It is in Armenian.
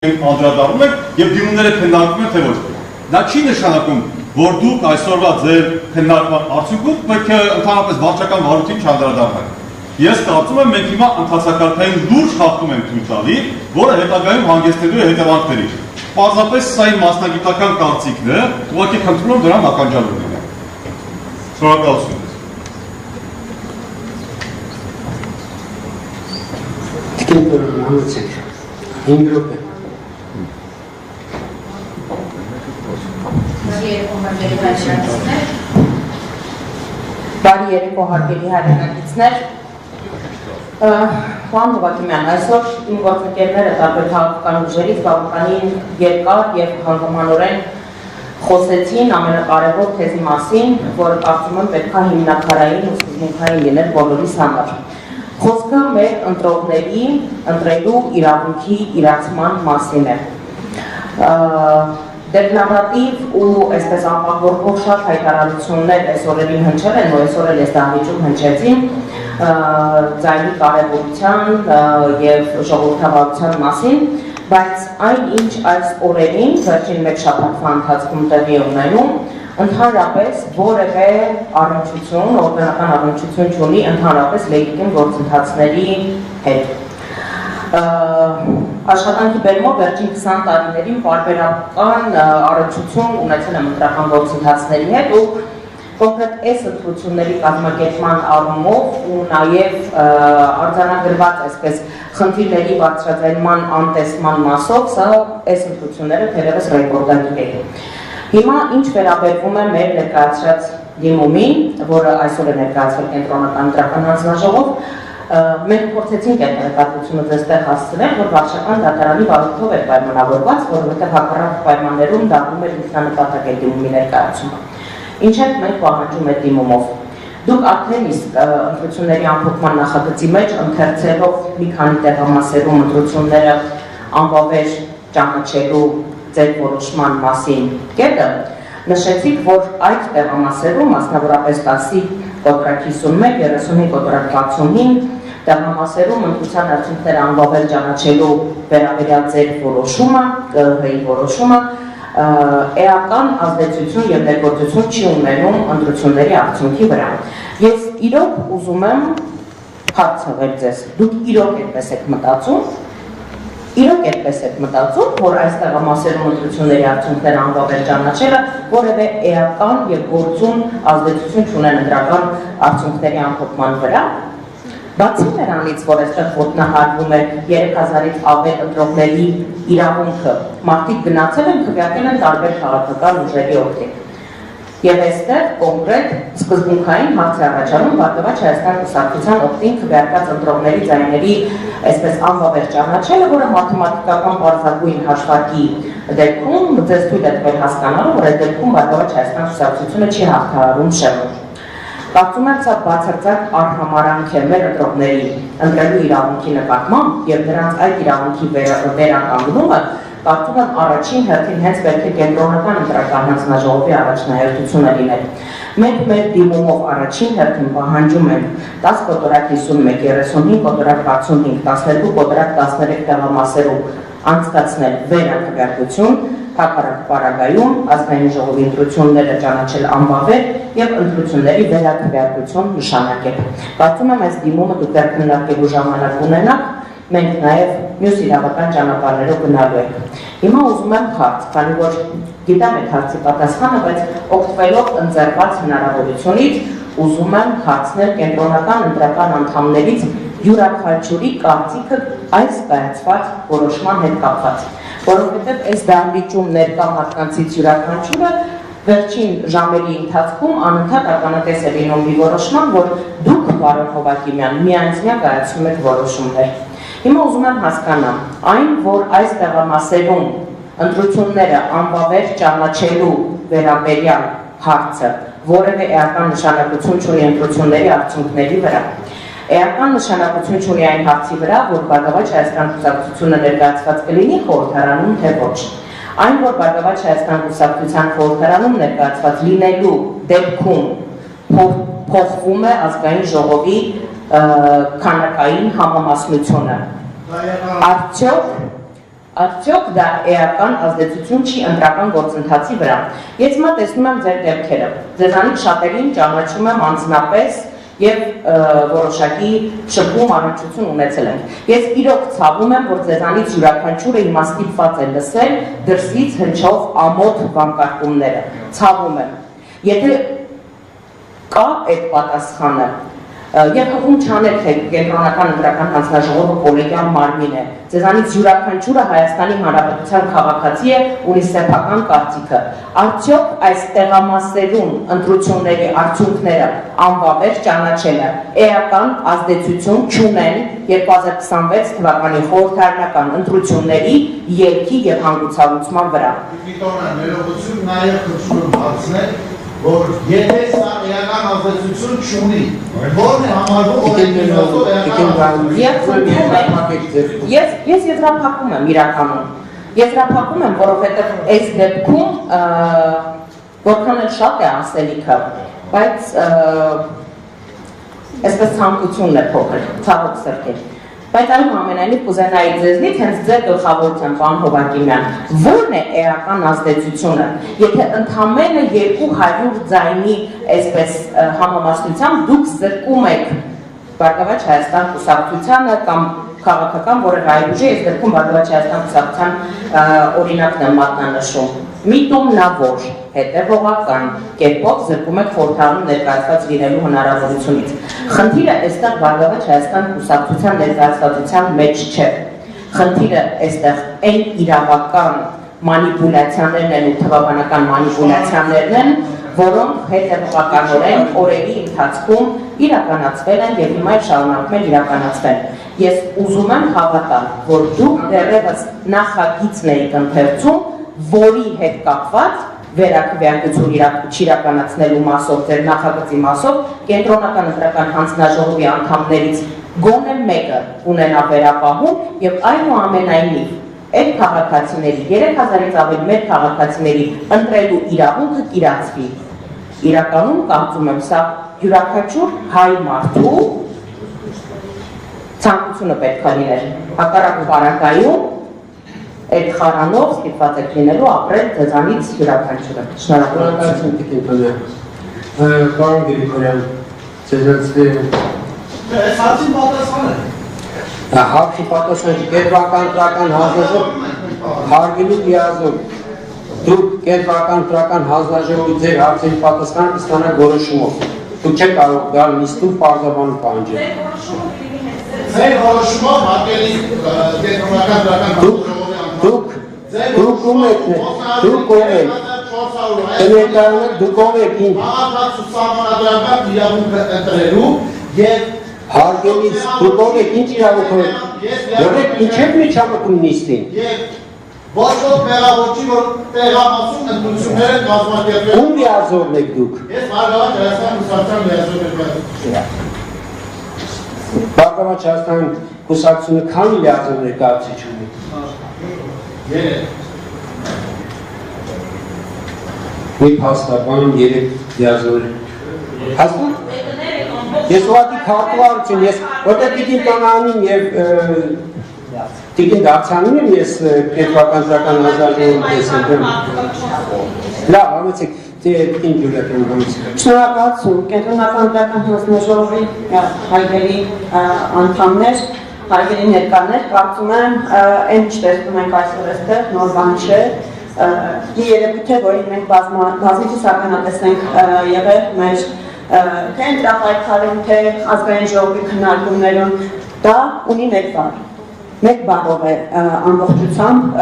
անդրադառնում եք եւ դիմումները քննարկում են թե ոչ։ Դա չի նշանակում, որ դուք այսօրվա ձեր քննարկման արդյունքում պետք է ընդհանրապես վարչական վարույթին չանդրադառնաք։ Ես կարծում եմ մենք հիմա ընթացակարգային լուրջ խախտում ենք թույլ տալի, որը հետագայում հանգեցնելու է հետևանքների։ Պարզապես սա իմ մասնագիտական կարծիքն է, ուղղակի խնդրում եմ դրան ականջալու լինել։ Շնորհակալություն։ Բարի երեկո հարգելի հայրենակիցներ, Պարոն Հովհաննիսյան, այսօր իմ գործընկերները տարբեր քաղաքական ուժերից բավականին երկար եւ հանգամանորեն խոսեցին ամենակարևոր թեզի մասին, որը կարծում եմ պետք է հիմնաքարային ու սկզբունքային լինել բոլորիս համար։ Խոսքը մեր ընտրողների ընտրելու իրավունքի իրացման մասին է։ Դեկլարատիվ ու այսպես անպատվորվող շատ հայտարարություններ այս օրերին հնչել են, ու այսօր էլ ես դահլիճում հնչեցին ձայնի կարևորության եւ ժողովրդավարության մասին, բայց այն ինչ այս օրերին վերջին մեկ շաբաթվա ընթացքում տեղի է ունենում, ընդհանրապես որևէ առնչություն, օրգանական առնչություն չունի ընդհանրապես լեգիտիմ գործընթացների հետ։ Աշխատանքի բերումով վերջին 20 տարիներին պարբերական առնչություն ունեցել եմ ընտրական գործընթացների հետ ու կոնկրետ այս ընտրությունների կազմակերպման առումով ու նաև արձանագրված այսպես խնդիրների բարձրաձայնման անտեսման մասով սա այս ընտրությունները թերևս ռեկորդագիր էին։ Հիմա ինչ վերաբերվում է մեր ներկայացրած դիմումին, որը այսօր է ներկայացվել կենտրոնական ընտրական հանձնաժողով, մենք փորձեցինք այդ տեղեկատվությունը ձեզ հասցնել, որ վարչական դատարանի վարույթով էր պայմանավորված, որովհետև հակառակ պայմաններում դառնում էր ինքնանպատակ է դիմումի ներկայացումը։ Ինչ ենք մենք պահանջում այդ դիմումով։ Դուք արդեն իսկ ընտրությունների ամփոփման նախագծի մեջ ընթերցելով մի քանի տեղամասերում ընտրությունները անվավեր ճանաչելու ձեր որոշման մասին կետը, նշեցիք, որ այդ տեղամասերում, մասնավորապես 10-ի կոտրակ 51, 35 կոտրակ 65 տեղամասերում ընտրության արդյունքները անվավեր ճանաչելու վերաբերյալ ձեր որոշումը, ԿԸՀ-ի որոշումը էական ազդեցություն եւ ներգործություն չի ունենում ընտրությունների արդյունքի վրա։ Ես իրոք ուզում եմ հարց տալ ձեզ, դուք իրոք այդպես եք մտածում, որ այս տեղամասերում ընտրությունների արդյունքները անվավեր ճանաչելը որևէ էական եւ գործուն ազդեցություն չունեն ընտրական արդյունքների ամփոփման վրա։ Բացի նրանից, որ այստեղ ոտնահարվում է 3000-ից ավել ընտրողների իրավունքը, մարդիկ գնացել են քվեարկել են տարբեր քաղաքական ուժերի օգտին։ Եվ այստեղ կոնկրետ սկզբունքային հարց է առաջանում Բարգավաճ Հայաստան կուսակցության օգտին քվեարկած ընտրողների ձայների այսպես անվավեր ճանաչելը, որը մաթեմատիկական պարզագույն հաշվարկի դեպքում ձեզ թույլ է տվել հասկանալու, որ այդ դեպքում Բարգավաճ Հայաստան կուսակցությունը չի հաղթահարում շեղում։ Կարծում եմ սա բացարձակ արհամարանք է մեր ընտրողների ընտրելու իրավունքի նկատմամբ եւ նրանց այդ իրավունքի վերականգնումը կարծում եմ առաջին հերթին հենց պետք է կենտրոնական ընտրական հանձնաժողովի առաջնահերթությունը լինել։ Մենք մեր դիմումով առաջին հերթին պահանջում ենք 10 կոտրակ 51, 35 կոտրակ 65, 12 կոտրակ 13 տեղամասերում անցկացնել վերաքվեարկություն, հակառակ պարագայում ազգային ժողովի ընտրությունները ճանաչել անվավեր եւ ընտրությունների վերաքվեարկություն նշանակել։ Կարծում եմ այս դիմումը դուք դեռ քննարկելու ժամանակ ունենաք, մենք նաեւ մյուս իրավական ճանապարհներով գնալու ենք։ Հիմա ուզում եմ հարց, քանի որ գիտեմ այդ հարցի պատասխանը, բայց օգտվելով ընձեռված հնարավորությունից ուզում եմ հարցնել կենտրոնական ընտրական անդամներից յուրաքանչյուրի կարծիքը այս կայացված որոշման հետ կապված, որովհետև այս դահլիճում ներկա մարդկանցից յուրաքանչյուրը վերջին ժամերի ընթացքում անընդհատ ականատես է լինում մի որոշման, որ դուք, պարոն Հովհաննիսյան, միանձնյա կայացում եք որոշումներ։ Հիմա ուզում եմ հասկանամ, այն, որ այս տեղամասերում ընտրությունները անվավեր ճանաչելու վերաբերյալ հարցը որևէ էական նշանակություն չունի ընտրությունների արդյունքների վրա։ Էական նշանակություն չունի այն հարցի վրա, որ Բարգավաճ Հայաստան կուսակցությունը ներկայացված կլինի խորհրդարանում թե ոչ։ Այն, որ Բարգավաճ Հայաստան կուսակցության խորհրդարանում ներկայացված լինելու դեպքում փոխվում է ազգային ժողովի քանակային համամասնությունը։ Արդյոք արդյոք դա էական ազդեցություն չի ընտրական գործընթացի վրա։ Ես հիմա տեսնում եմ ձեր դեպքերը, ձեզանից շատերին ճանաչում եմ անձնապես եւ որոշակի շփում առնչություն ունեցել ենք։ Ես իրոք ցավում եմ, որ ձեզանից յուրաքանչյուրը հիմա ստիպված է լսել դրսից հնչող ամոթ վանկարկումները։ Ցավում եմ։ Եթե կա այդ պատասխանը, եւ հղում չանել թե կենտրոնական ընտրական հանձնաժողովը կոլեգիալ մարմին է։ Ձեզանից յուրաքանչյուրը Հայաստանի Հանրապետության քաղաքացի է, ունի սեփական կարծիքը։ Արդյոք այս տեղամասերում ընտրությունների արդյունքները անվավեր ճանաչելը էական ազդեցություն չունեն 2026 թվականի խորհրդարանական ընտրությունների ելքի եւ հանգուցալուծման վրա։ Վիկտորյան, ներողություն նաև խնդրում եմ հարցնել, որ եթե սա էական ազդեցություն չունի, որն է համարվում Ես եզրափակում եմ իրականում։ Եզրափակում եմ, որովհետև այս դեպքում որքան էլ շատ է ասելիքը, բայց այսպես ցանկությունն է փոքր, ցավոք սրտի։ Բայց այնուամենայնիվ կուզենայի ձեզնից հենց ձեր գլխավորությամբ, պարոն Հովակիմյան, ո՞րն է էական ազդեցությունը, եթե ընդամենը 200 ձայնի այսպես համամասնությամբ դուք զրկում եք Բարգավաճ Հայաստան կուսակցությանը կամ քաղաքական որևէ այլ ուժի, այս դեպքում Բարգավաճ Հայաստան կուսակցության օրինակն եմ մատնանշում։ Միտումնավոր հետևողական կերպով զրկում եք խորհրդարանում ներկայացված լինելու հնարավորությունից։ Խնդիրը այստեղ Բարգավաճ Հայաստան կուսակցության ներկայացվածության մեջ չէ։ Խնդիրը այստեղ այն իրավական մանիպուլյացիաներն են ու թվաբանական մանիպուլյացիաներն են, որոնք հետևողականորեն օրերի ընթացքում իրականացվել են եւ հիմա շարունակում են իրականացվել։ Ես ուզում եմ հավատալ, որ դուք դեռևս նախագիծն եք ընթերցում, որի հետ կապված վերակվեակություն իրականացնելու մասով, ձեր նախագծի մասով, կենտրոնական ընտրական հանձնաժողովի անդամներից գոնե մեկը ունենա վերապահում եւ այնուամենայնիվ այդ քաղաքացիների 3000-ից ավելի մեր քաղաքացիների ընտրելու իրավունքը կիրացվի։ Իրականում կարծում եմ սա յուրաքանչյուր հայ մարդու ցանկությունը պետք է լիներ։ Հակառակ բարակայում այդ խարանով ստիպված եք լինելու ապրել ձեզանից յուրաքանչյուրը։ Շնորհակալություն Տիկին Տոնյան։ Պարոն Գրիգորյան, ձեզանից Այս հարցին պատասխանը։ Հարցի պատասխանը կենտրոնական ընտրական հանձնաժողով հարգելի լիազոր, դուք կենտրոնական ընտրական հանձնաժողովի ձեր հարցերի պատասխանը կստանաք որոշումով։ Դուք չեք կարող գալ նիստում պարզաբան պահանջել։ Ձեր որոշումով հարգելի կենտրոնական ընտրական հանձնաժողովի Հարգելից դուք ով եք ինչ իրավունք եք, ինչ եք միջամտում նիստին։ Ոչ ոք մեղավորչի, որ տեղամասում ընտրությունները կազմակերպել։ Ում լիազորն եք դուք։ Ես Բարգավաճ Հայաստան կուսակցության լիազոր եմ։ Բարգավաճ Հայաստան կուսակցությունը քանի լիազոր ներկայացուցիչ ունի։ 3։ Մի փաստաբան 3 լիազոր։ Հաստատ Ես ուղղակի քաղաքավարություն, ես որտեղ Տիկին Տոնյանին եւ Տիկին Դավթյանին եմ ես կենտրոնական ընտրական հանձնաժողովում տեսել։ Լավ, համեցեք, Տիկին Ջուլիետին համեցեք։ Շնորհակալություն, կենտրոնական ընտրական հանձնաժողովի հարգելի անդամներ, հարգելի ներկաներ, կարծում եմ այն ինչ տեսնում ենք այսօր այստեղ նոր բան չէ։ Մի երևույթ է, որին մենք բազմիցս ականատես ենք եղել մեր թե ընտրապայքարում, թե ազգային ժողովի քննարկումներում, դա ունի մեկ բառ։ Մեկ բառով է ամբողջությամբ